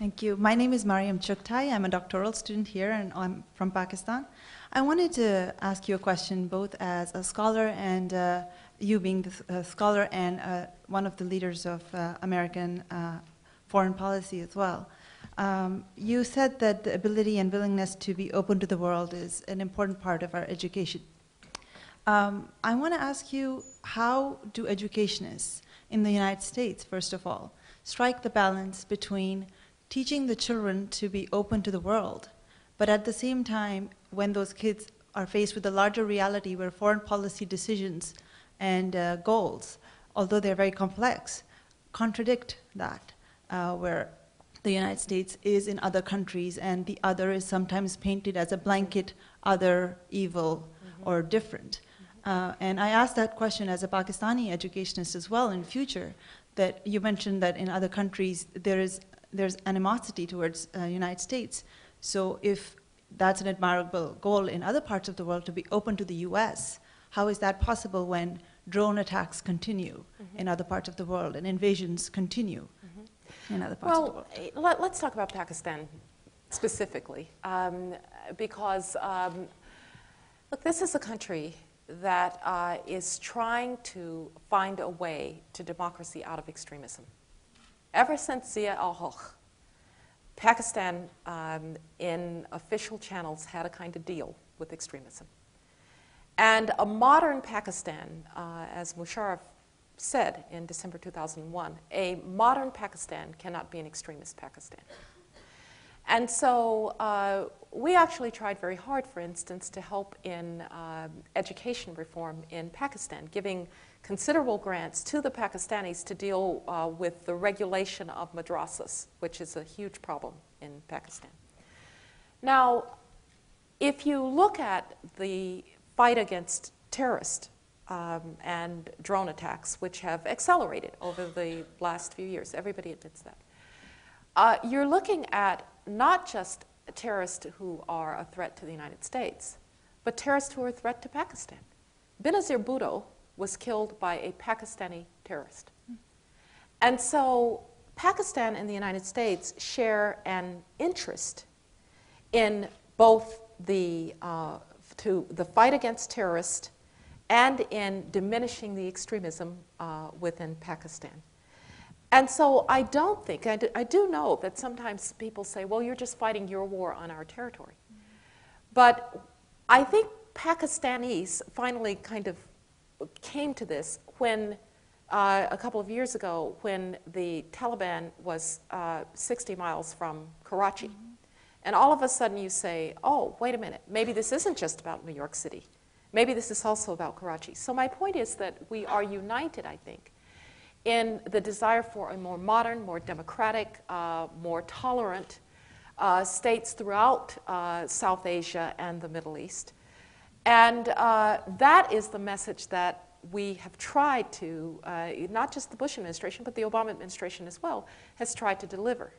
Thank you. My name is Mariam Chugtai. I'm a doctoral student here, and I'm from Pakistan. I wanted to ask you a question, both as a scholar and you being the scholar and one of the leaders of American foreign policy as well. You said that the ability and willingness to be open to the world is an important part of our education. I want to ask you, how do educationists in the United States, first of all, strike the balance between teaching the children to be open to the world, but at the same time, when those kids are faced with a larger reality where foreign policy decisions and goals, although they're very complex, contradict that, where the United States is in other countries and the other is sometimes painted as a blanket other, evil, or different. And I asked that question as a Pakistani educationist as well in future, that you mentioned that in other countries there's animosity towards United States. So if that's an admirable goal in other parts of the world to be open to the US, how is that possible when drone attacks continue in other parts of the world and invasions continue in other parts of the world? Well, let's talk about Pakistan specifically, because look, this is a country that is trying to find a way to democracy out of extremism. Ever since Zia al-Haq, Pakistan in official channels had a kind of deal with extremism. And a modern Pakistan, as Musharraf said in December 2001, a modern Pakistan cannot be an extremist Pakistan. And so we actually tried very hard, for instance, to help in education reform in Pakistan, giving considerable grants to the Pakistanis to deal with the regulation of madrasas, which is a huge problem in Pakistan. Now, if you look at the fight against terrorists and drone attacks, which have accelerated over the last few years, everybody admits that, you're looking at not just terrorists who are a threat to the United States, but terrorists who are a threat to Pakistan. Benazir Bhutto was killed by a Pakistani terrorist. And so Pakistan and the United States share an interest in both the fight against terrorists and in diminishing the extremism within Pakistan. And so I don't think, I do know that sometimes people say, well, you're just fighting your war on our territory. But I think Pakistanis finally kind of came to this when, a couple of years ago, when the Taliban was 60 miles from Karachi. And all of a sudden you say, oh, wait a minute, maybe this isn't just about New York City. Maybe this is also about Karachi. So my point is that we are united, I think, in the desire for a more modern, more democratic, more tolerant states throughout South Asia and the Middle East. And that is the message that we have tried to, not just the Bush administration, but the Obama administration as well, has tried to deliver.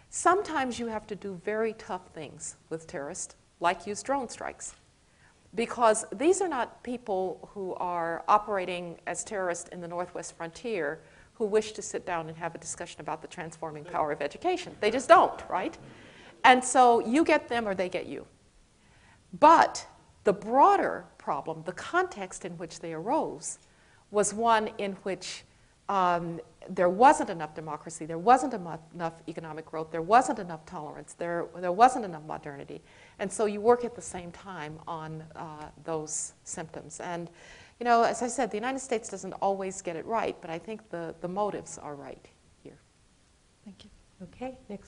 Sometimes you have to do very tough things with terrorists, like use drone strikes, because these are not people who are operating as terrorists in the Northwest frontier who wish to sit down and have a discussion about the transforming power of education. They just don't, right? And so you get them or they get you. But the broader problem, the context in which they arose, was one in which there wasn't enough democracy, there wasn't enough economic growth, there wasn't enough tolerance, there wasn't enough modernity. And so you work at the same time on those symptoms. And, you know, as I said, the United States doesn't always get it right, but I think the motives are right here. Thank you. Okay, next.